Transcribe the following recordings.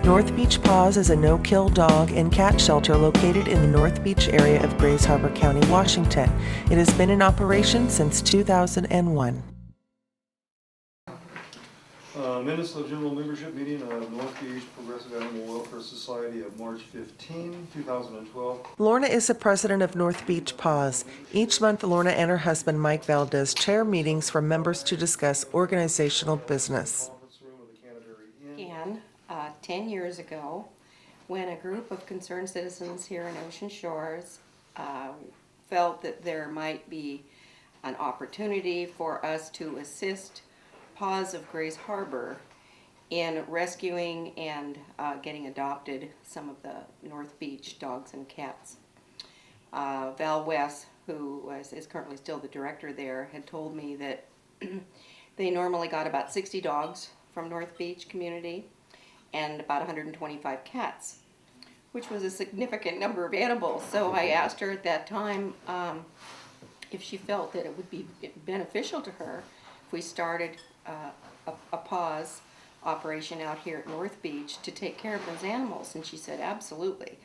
North Beach PAWS is a no-kill dog and cat shelter located in the North Beach area of Grays Harbor County, Washington. It has been in operation since 2001. Minutes of general membership meeting of North Beach Progressive Animal Welfare Society of March 15, 2012. Lorna is the president of North Beach PAWS. Each month, Lorna and her husband, Mike Valdez, chair meetings for members to discuss organizational business. Began 10 years ago when a group of concerned citizens here in Ocean Shores felt that there might be an opportunity for us to assist PAWS of Grays Harbor in rescuing and getting adopted some of the North Beach dogs and cats. Val West, who is currently still the director there, had told me that they normally got about 60 dogs from North Beach community and about 125 cats, which was a significant number of animals. So I asked her at that time if she felt that it would be beneficial to her if we started a PAWS operation out here at North Beach to take care of those animals, and she said absolutely.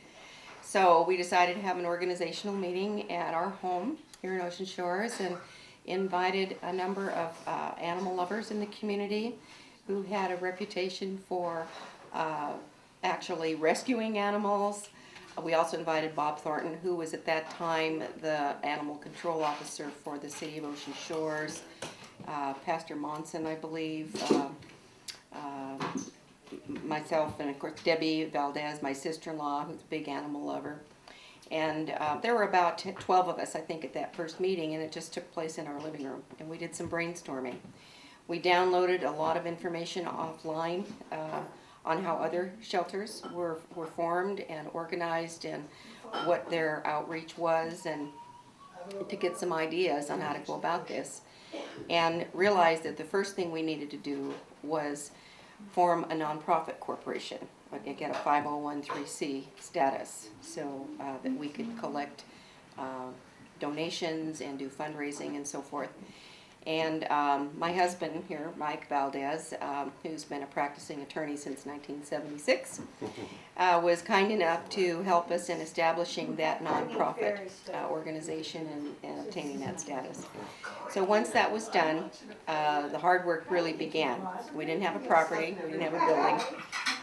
So we decided to have an organizational meeting at our home here in Ocean Shores and invited a number of animal lovers in the community who had a reputation for actually rescuing animals. We also invited Bob Thornton, who was at that time the animal control officer for the city of Ocean Shores, Pastor Monson, I believe, myself, and of course Debbie Valdez, my sister-in-law, who's a big animal lover. And there were about 12 of us, I think, at that first meeting, and it just took place in our living room. And we did some brainstorming. We downloaded a lot of information offline on how other shelters were formed and organized and what their outreach was, and to get some ideas on how to go about this. And realized that the first thing we needed to do was form a nonprofit corporation, get a 501(c) status, so that we could collect donations and do fundraising and so forth. And my husband here, Mike Valdez, who's been a practicing attorney since 1976, was kind enough to help us in establishing that nonprofit organization and obtaining that status. So once that was done, the hard work really began. We didn't have a property, we didn't have a building,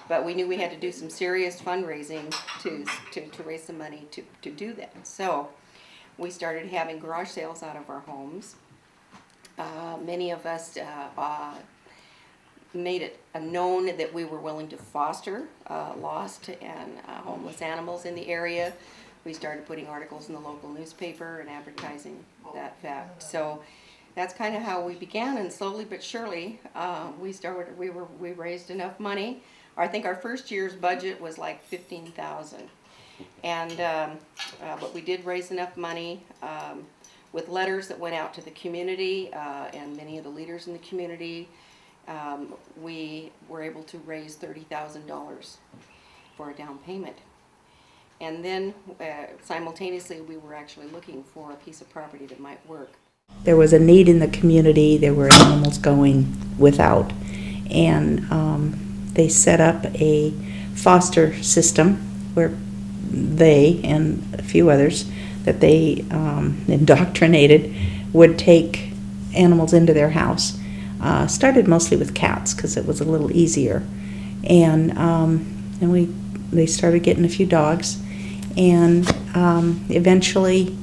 but we knew we had to do some serious fundraising to raise some money to do that. So we started having garage sales out of our homes. Many of us made it known that we were willing to foster lost and homeless animals in the area. We started putting articles in the local newspaper and advertising that fact. So that's kind of how we began, and slowly but surely we raised enough money. I think our first year's budget was like $15,000, and but we did raise enough money. With letters that went out to the community and many of the leaders in the community, we were able to raise $30,000 for a down payment. And then simultaneously we were actually looking for a piece of property that might work. There was a need in the community. There were animals going without, and they set up a foster system where they and a few others that they indoctrinated would take animals into their house. Started mostly with cats because it was a little easier, and they started getting a few dogs, and eventually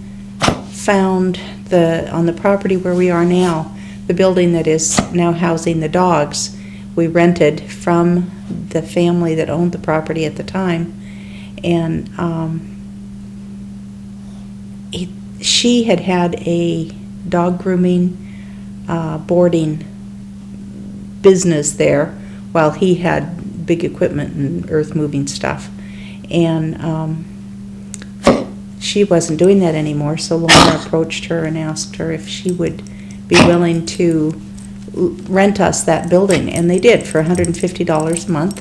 found on the property where we are now, the building that is now housing the dogs. We rented from the family that owned the property at the time, and she had a dog grooming boarding business there while he had big equipment and earth moving stuff, and she wasn't doing that anymore, so Lorna approached her and asked her if she would be willing to rent us that building, and they did for $150 a month.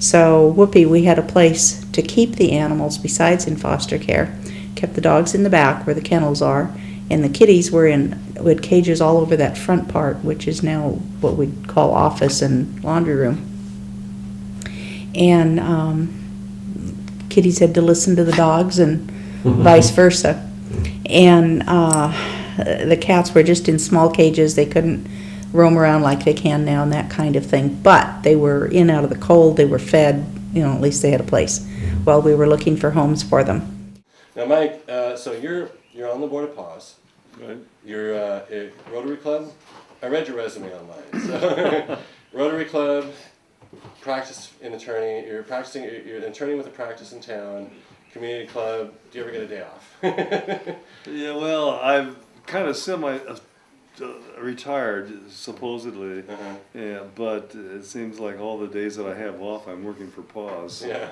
So whoopee, we had a place to keep the animals besides in foster care. Kept the dogs in the back where the kennels are, and the kitties were with cages all over that front part, which is now what we'd call office and laundry room. And Kitty said to listen to the dogs and vice versa. And the cats were just in small cages. They couldn't roam around like they can now and that kind of thing. But they were in out of the cold. They were fed. You know, at least they had a place while we were looking for homes for them. Now, Mike, so you're on the board of PAWS. Right. You're a Rotary Club. I read your resume online. So Rotary Club, practice in attorney. You're practicing. You're an attorney with a practice in town. Community club. Do you ever get a day off? Yeah, well, I've kind of retired, supposedly. Uh-huh. Yeah, but it seems like all the days that I have off, I'm working for PAWS. Yeah.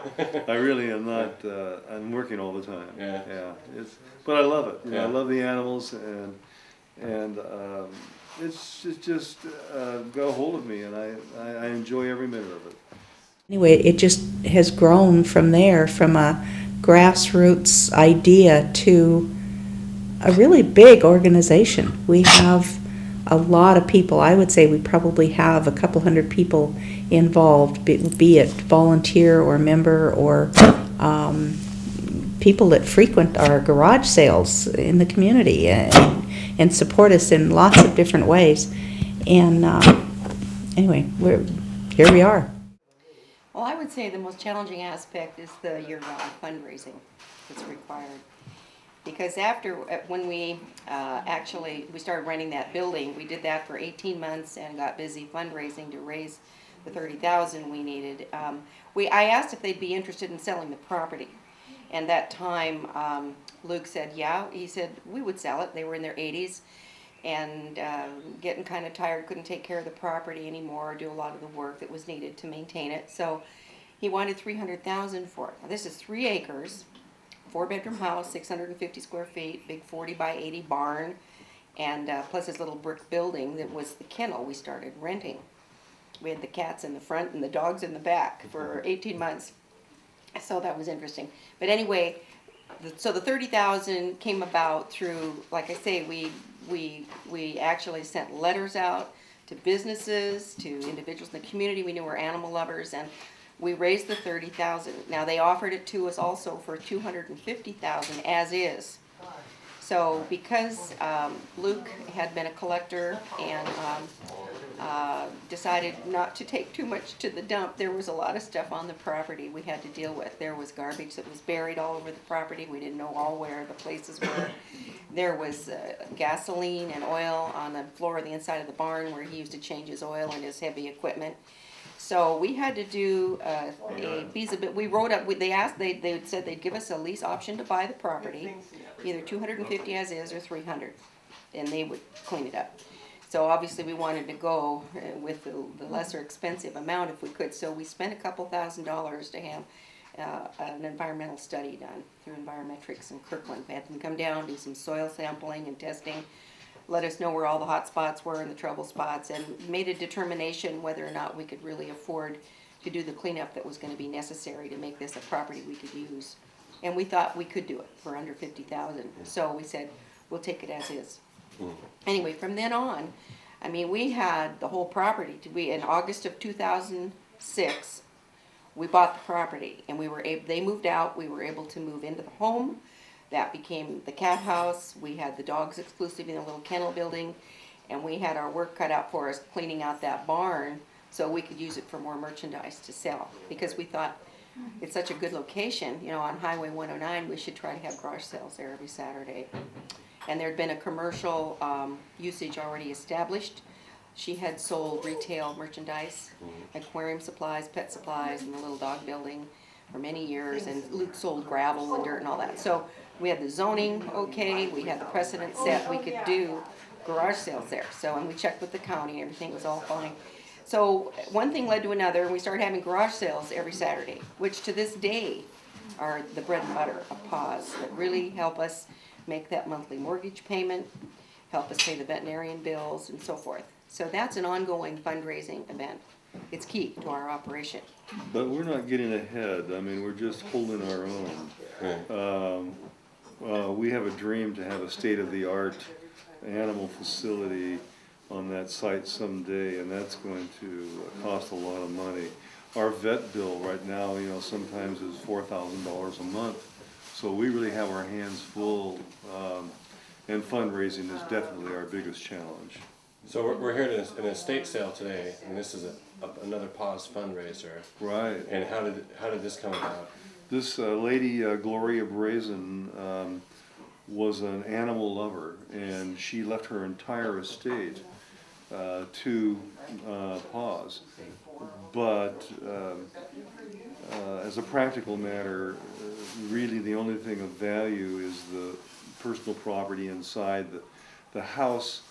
I really am not. I'm working all the time. Yeah. Yeah. But I love it. You know, Yeah. I love the animals, and it's just got a hold of me, and I enjoy every minute of it. Anyway, it just has grown from there, from a grassroots idea to a really big organization. We have a lot of people. I would say we probably have a couple hundred people involved, be it volunteer or member or people that frequent our garage sales in the community and support us in lots of different ways. And anyway, here we are. Well, I would say the most challenging aspect is the year-round fundraising that's required. Because when we we started renting that building, we did that for 18 months and got busy fundraising to raise the $30,000 we needed. I asked if they'd be interested in selling the property. And that time, Luke said, yeah. He said, we would sell it. They were in their 80s and getting kind of tired, couldn't take care of the property anymore, do a lot of the work that was needed to maintain it. So he wanted $300,000 for it. Now, this is 3 acres, 4-bedroom house, 650 square feet, big 40 by 80 barn, and plus this little brick building that was the kennel we started renting. We had the cats in the front and the dogs in the back for 18 months. So that was interesting. But anyway, so the $30,000 came about through, like I say, we actually sent letters out to businesses, to individuals in the community we knew were animal lovers, and we raised the $30,000. Now they offered it to us also for $250,000 as is. So because Luke had been a collector and decided not to take too much to the dump, there was a lot of stuff on the property we had to deal with. There was garbage that was buried all over the property. We didn't know all where the places were. There was gasoline and oil on the floor of the inside of the barn where he used to change his oil and his heavy equipment. So we had to do a feasibility. We wrote up. They said they'd give us a lease option to buy the property, either $250 as is or $300, and they would clean it up. So obviously we wanted to go with the lesser expensive amount if we could. So we spent a couple $1,000s to have an environmental study done through Envirometrics in Kirkland. We had them come down, do some soil sampling and testing, let us know where all the hot spots were and the trouble spots, and made a determination whether or not we could really afford to do the cleanup that was going to be necessary to make this a property we could use. And we thought we could do it for under $50,000. So we said, we'll take it as is. Anyway, from then on, I mean, we had the whole property. In August of 2006, we bought the property, and they moved out. We were able to move into the home. That became the cat house. We had the dogs exclusively in a little kennel building, and we had our work cut out for us cleaning out that barn so we could use it for more merchandise to sell, because we thought it's such a good location, you know, on Highway 109, we should try to have garage sales there every Saturday. And there had been a commercial usage already established. She had sold retail merchandise, aquarium supplies, pet supplies, and the little dog building for many years, and Luke sold gravel and dirt and all that. So we had the zoning okay, we had the precedent set, we could do garage sales there. So, and we checked with the county, everything was all fine. So one thing led to another, and we started having garage sales every Saturday, which to this day are the bread and butter of PAWS that really help us make that monthly mortgage payment, help us pay the veterinarian bills, and so forth. So that's an ongoing fundraising event. It's key to our operation. But we're not getting ahead. I mean, we're just holding our own. We have a dream to have a state-of-the-art animal facility on that site someday, and that's going to cost a lot of money. our vet bill right now, sometimes is $4,000 a month. So we really have our hands full, and fundraising is definitely our biggest challenge. So we're here at an estate sale today, and this is another PAWS fundraiser. Right. And how did this come about? This lady, Gloria Brazen, was an animal lover, and she left her entire estate to PAWS. But as a practical matter, really the only thing of value is the personal property inside. The house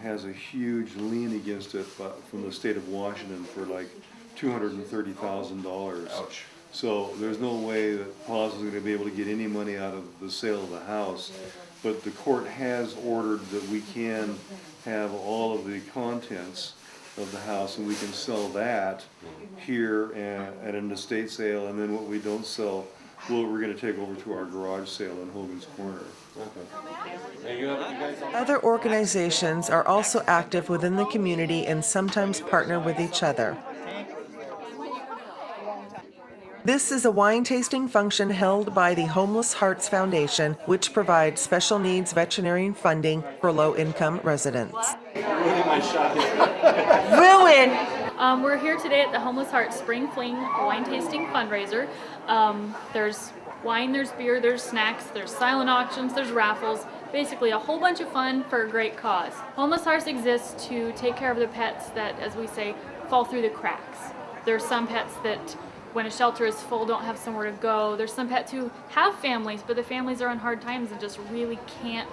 has a huge lien against it from the state of Washington for like $230,000. Ouch. So there's no way that PAWS is going to be able to get any money out of the sale of the house. But the court has ordered that we can have all of the contents of the house, and we can sell that here at an estate sale, and then what we don't sell, we're going to take over to our garage sale in Hogan's Corner. Okay. And you guys all... Other organizations are also active within the community and sometimes partner with each other. This is a wine tasting function held by the Homeless Hearts Foundation, which provides special needs veterinarian funding for low-income residents. We're here today at the Homeless Hearts Spring Fling wine tasting fundraiser. There's wine, there's beer, there's snacks, there's silent auctions, there's raffles. Basically a whole bunch of fun for a great cause. Homeless Hearts exists to take care of the pets that, as we say, fall through the cracks. There's some pets that when a shelter is full don't have somewhere to go. There's some pets who have families, but the families are on hard times and just really can't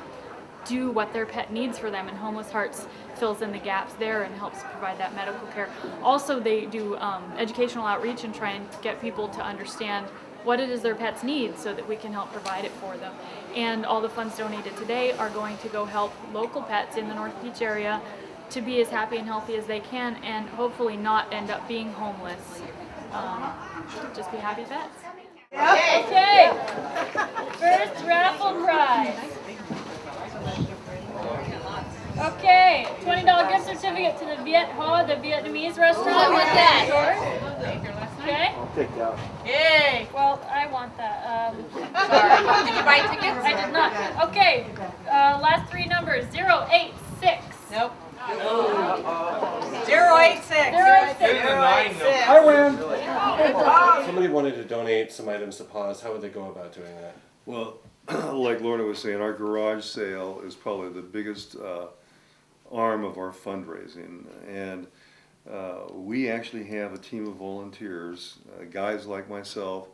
do what their pet needs for them, and Homeless Hearts fills in the gaps there and helps provide that medical care. Also, they do educational outreach and try and get people to understand what it is their pets need so that we can help provide it for them. And all the funds donated today are going to go help local pets in the North Beach area to be as happy and healthy as they can, and hopefully not end up being homeless. Just be happy pets. Okay, first raffle prize. Okay, $20 gift certificate to the Viet Ho, the Vietnamese restaurant. I want that. Okay. I'll take that. Yay! Well, I want that. Sorry. Did you buy tickets? I did not. Okay, last three numbers, 086. Nope. 086. 086. I win. Somebody wanted to donate some items to PAWS. How would they go about doing that? Well, like Lorna was saying, our garage sale is probably the biggest arm of our fundraising, and we actually have a team of volunteers, guys like myself,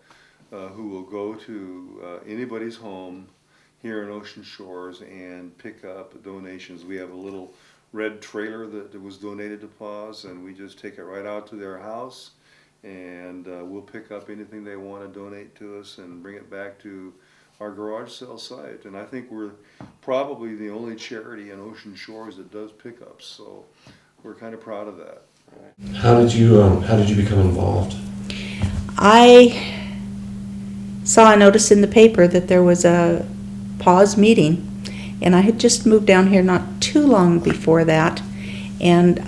who will go to anybody's home here in Ocean Shores and pick up donations. We have a little red trailer that was donated to PAWS, and we just take it right out to their house, and we'll pick up anything they want to donate to us and bring it back to our garage sale site. And I think we're probably the only charity in Ocean Shores that does pickups, so we're kind of proud of that. How did you become involved? I saw a notice in the paper that there was a PAWS meeting, and I had just moved down here not too long before that, and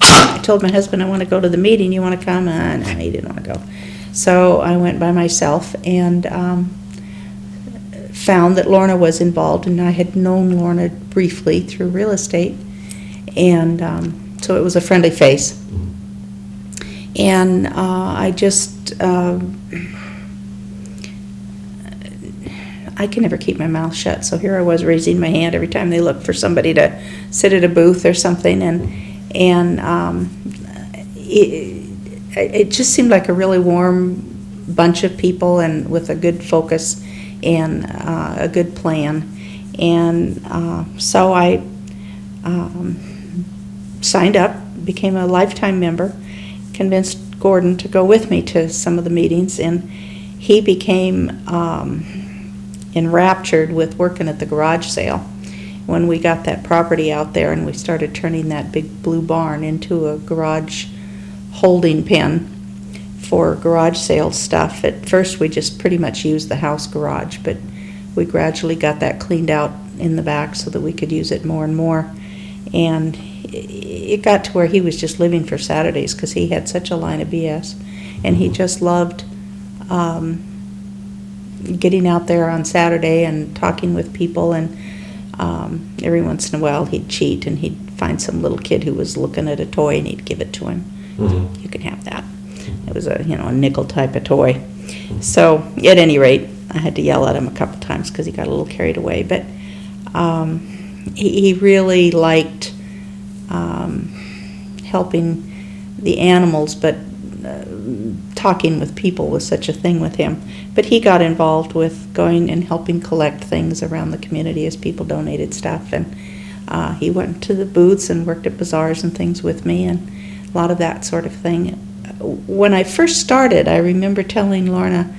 I told my husband, I want to go to the meeting, you want to come? No, he didn't want to go. So I went by myself and found that Lorna was involved, and I had known Lorna briefly through real estate, and so it was a friendly face. And I just, I can never keep my mouth shut, so here I was raising my hand every time they looked for somebody to sit at a booth or something, and it just seemed like a really warm bunch of people, and with a good focus and a good plan. And so I signed up, became a lifetime member, convinced Gordon to go with me to some of the meetings, and he became enraptured with working at the garage sale when we got that property out there and we started turning that big blue barn into a garage holding pen for garage sale stuff. At first we just pretty much used the house garage, but we gradually got that cleaned out in the back so that we could use it more and more. And it got to where he was just living for Saturdays because he had such a line of BS, and he just loved getting out there on Saturday and talking with people, and every once in a while he'd cheat and he'd find some little kid who was looking at a toy and he'd give it to him. Mm-hmm. You can have that. It was a nickel type of toy. So at any rate, I had to yell at him a couple times because he got a little carried away. But he really liked helping the animals, but talking with people was such a thing with him. But he got involved with going and helping collect things around the community as people donated stuff. And he went to the booths and worked at bazaars and things with me, and a lot of that sort of thing. When I first started, I remember telling Lorna,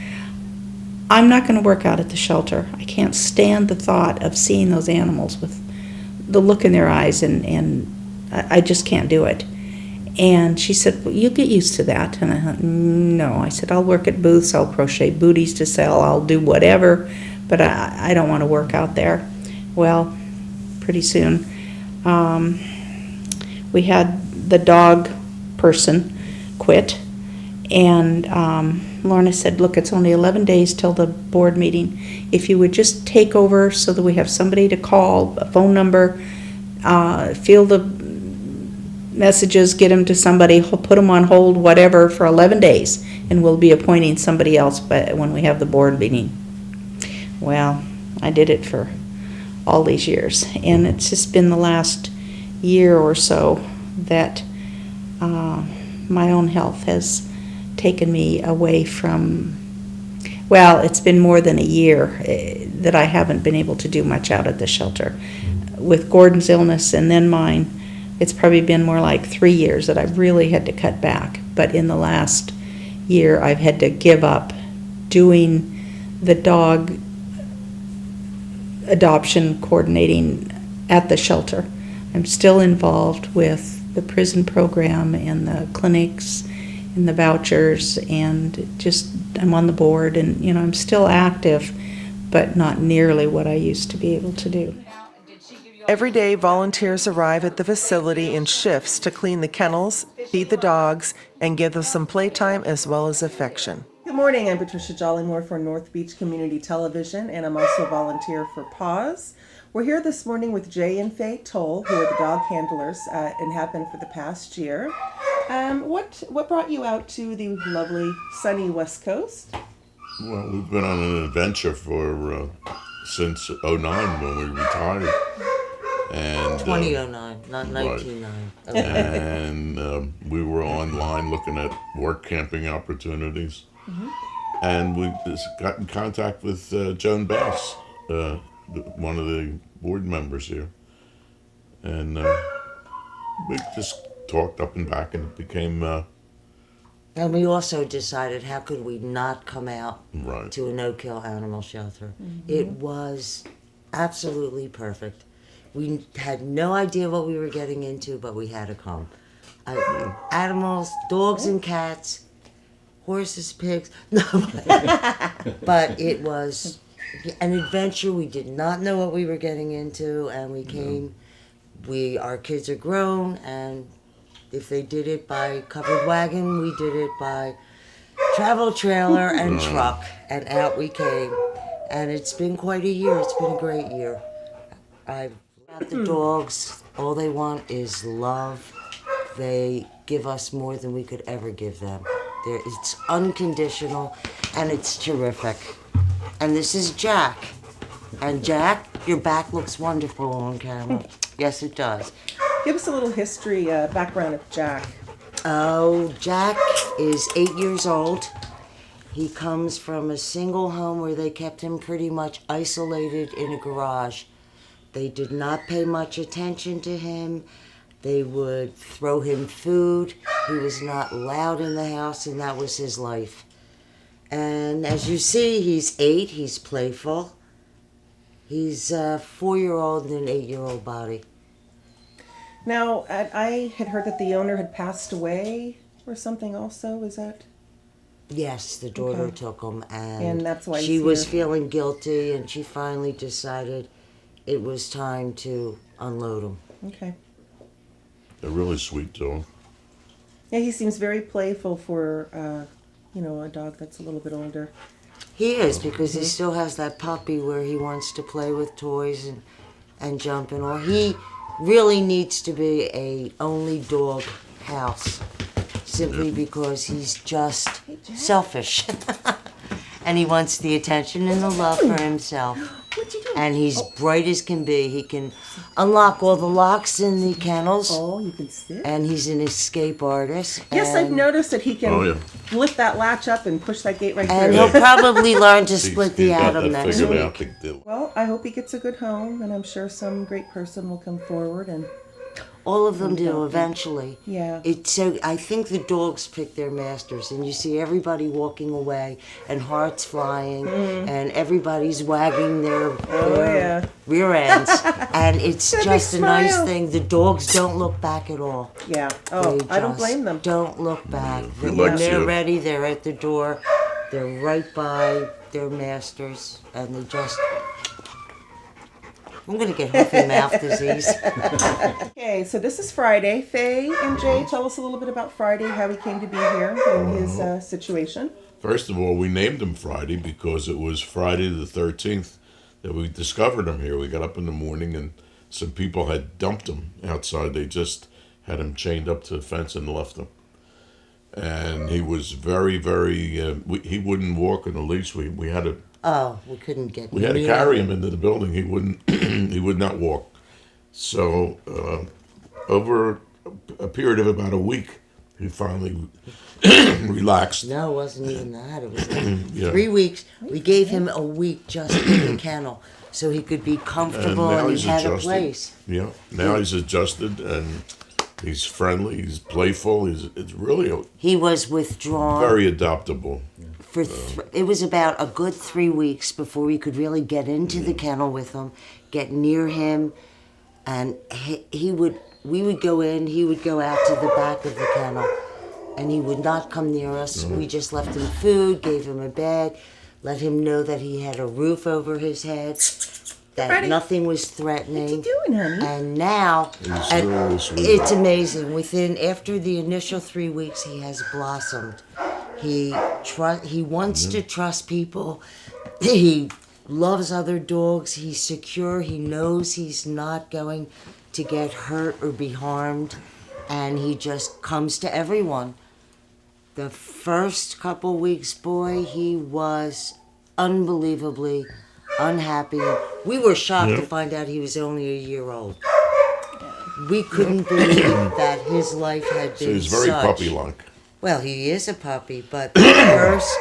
I'm not going to work out at the shelter. I can't stand the thought of seeing those animals with the look in their eyes, and I just can't do it. And she said, well, you'll get used to that. And I thought, no. I said, I'll work at booths, I'll crochet booties to sell, I'll do whatever, but I don't want to work out there. Well, pretty soon, we had the dog person quit, and Lorna said, look, it's only 11 days till the board meeting. If you would just take over so that we have somebody to call, a phone number, field the messages, get them to somebody, put them on hold, whatever, for 11 days, and we'll be appointing somebody else when we have the board meeting. Well, I did it for all these years, and it's just been the last year or so that my own health has taken me away from, well, it's been more than a year that I haven't been able to do much out at the shelter. With Gordon's illness and then mine, it's probably been more like 3 years that I've really had to cut back. But in the last year, I've had to give up doing the dog adoption coordinating at the shelter. I'm still involved with the prison program and the clinics and the vouchers, and just I'm on the board, and I'm still active, but not nearly what I used to be able to do. Every day, volunteers arrive at the facility in shifts to clean the kennels, feed the dogs, and give them some playtime as well as affection. Good morning, I'm Patricia Jollymore for North Beach Community Television, and I'm also a volunteer for PAWS. We're here this morning with Jay and Faye Toll, who are the dog handlers and have been for the past year. What brought you out to the lovely sunny West Coast? Well, we've been on an adventure for since '09 when we retired. And 2009, not 1909. right. And we were online looking at work camping opportunities. Mm-hmm. And we just got in contact with Joan Bass, one of the board members here. And we just talked up and back, and it became... And we also decided, how could we not come out right. to a no-kill animal shelter? Mm-hmm. It was absolutely perfect. We had no idea what we were getting into, but we had to come. Animals, dogs and cats, horses, pigs. No, but it was an adventure. We did not know what we were getting into, and we came. Our kids are grown, and if they did it by covered wagon, we did it by travel trailer and truck, and out we came. And it's been quite a year. It's been a great year. The dogs, all they want is love. They give us more than we could ever give them. It's unconditional, and it's terrific. And this is Jack. And Jack, your back looks wonderful on camera. Yes, it does. Give us a little history, background of Jack. Oh, Jack is 8 years old. He comes from a single home where they kept him pretty much isolated in a garage. They did not pay much attention to him. They would throw him food. He was not allowed in the house, and that was his life. And as you see, he's 8. He's playful. He's a 4-year-old in an 8-year-old body. Now, I had heard that the owner had passed away or something also. Is that? Yes, the daughter took him, and that's why she was feeling guilty, and she finally decided it was time to unload him. Okay. A really sweet dog. Yeah, he seems very playful for, a dog that's a little bit older. He is, because he still has that puppy where he wants to play with toys and jump and all. He really needs to be a only dog house, simply because he's just selfish. And he wants the attention and the love for himself. And he's bright as can be. He can unlock all the locks in the kennels. Oh, you can sit? And he's an escape artist. Yes, I've and- noticed that he can Oh, yeah. lift that latch up and push that gate right And through. he'll probably learn to He's split the got atom that next figured week. out, the deal. Well, I hope he gets a good home, and I'm sure some great person will come forward and All of them do eventually. Yeah. It's so I think the dogs pick their masters, and you see everybody walking away and hearts flying, and everybody's wagging their yeah. rear ends, and it's That just a big nice smile. thing. The dogs don't look back at all. Yeah. Oh, They I don't just blame them. Don't look back. He When likes they're you. ready, they're at the door. They're right by their masters, and they just. I'm gonna get huffy mouth disease. Okay, so this is Friday. Faye and Jay, tell us a little bit about Friday, how he came to be here, and his situation. First of all, we named him Friday because it was Friday the 13th that we discovered him here. We got up in the morning and some people had dumped him outside. They just had him chained up to the fence and left him. And he was very, very, he wouldn't walk on a leash. We had to Oh, we couldn't get. We had to carry him into the building. He wouldn't. He would not walk. So over a period of about a week, he finally relaxed. No, it wasn't even that. It was Yeah. 3 weeks. We gave him a week just in the kennel so he could be And comfortable now and he's he had adjusted. a place. Yeah. Now he's adjusted and he's friendly. He's playful. It's really He was withdrawn very adoptable. for. It was about a good 3 weeks before we could really get into the kennel with him, get near him, and he would. We would go in. He would go out to the back of the kennel, and he would not come near us. We just left him food, gave him a bed, let him know that he had a roof over his head, that Freddie. nothing was threatening. What you doing, honey? And now, He's and really sweet. it's amazing. After the initial 3 weeks, he has blossomed. He wants to trust people. He loves other dogs. He's secure. He knows he's not going to get hurt or be harmed, and he just comes to everyone. The first couple weeks, boy, he was unbelievably unhappy. We were shocked to find out he was only a year old. We couldn't believe that his life had been So he's very such. puppy-like. Well, he is a puppy, but the first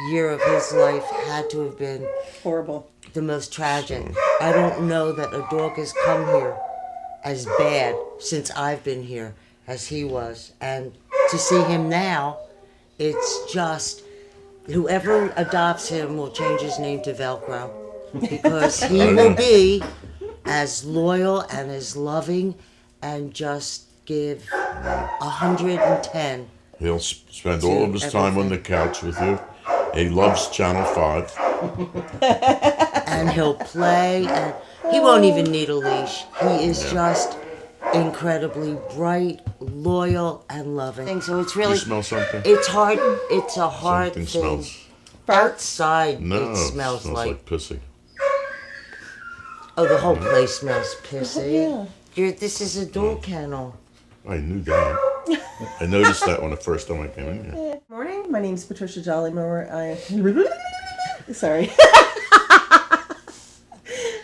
year of his life had to have been Horrible. the most tragic. I don't know that a dog has come here as bad since I've been here as he was. And to see him now, it's just, whoever adopts him will change his name to Velcro. Because he will be as loyal and as loving and just give 110. He'll spend all of his time on the couch with you. He loves Channel 5. And he'll play, and he won't even need a leash. He is just incredibly bright, loyal, and loving. So it's really, You smell something? it's hard. It's a hard Something thing. smells. Outside, No, it smells like. pissy. Oh, the whole place smells pissy. Yeah. This is a dog kennel. I knew that. I noticed that when the first time I came in here. Good morning. My name's Patricia Jollymore. Sorry.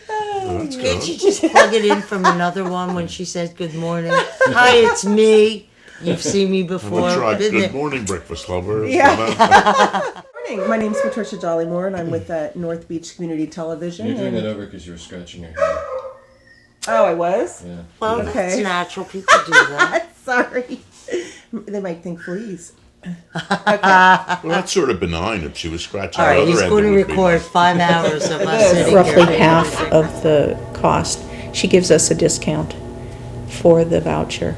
Oh, that's Can't good. you just plug it in from another one when she says good morning? Hi, it's me. You've seen me before. We'll try Been Good there. Morning Breakfast Lover. Yeah. Morning. My name's Patricia Jollymore, and I'm with North Beach Community Television. You're doing and- that over because you were scratching your head. Oh, I was? Yeah. Well, Okay. that's natural. People do that. Sorry. They might think fleas. Well, that's sort of benign if she was scratching All her right, other he's end. going to it would be record nice. 5 hours of us sitting Roughly here. half of the cost. She gives us a discount for the voucher.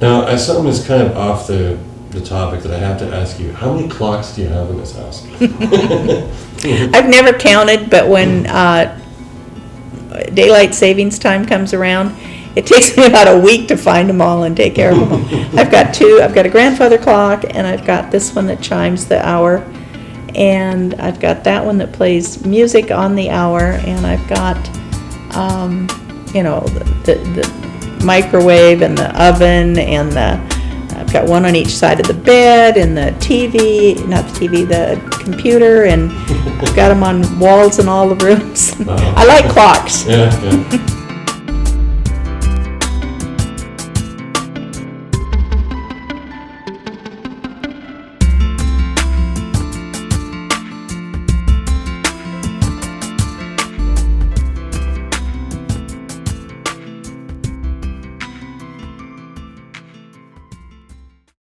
Now, as something is kind of off the topic that I have to ask you, how many clocks do you have in this house? I've never counted, but when daylight savings time comes around it takes me about a week to find them all and take care of them all. I've got a grandfather clock, and I've got this one that chimes the hour, and I've got that one that plays music on the hour, and I've got, the microwave and the oven, and I've got one on each side of the bed, and the computer, and I've got them on walls in all the rooms. I like clocks. Yeah.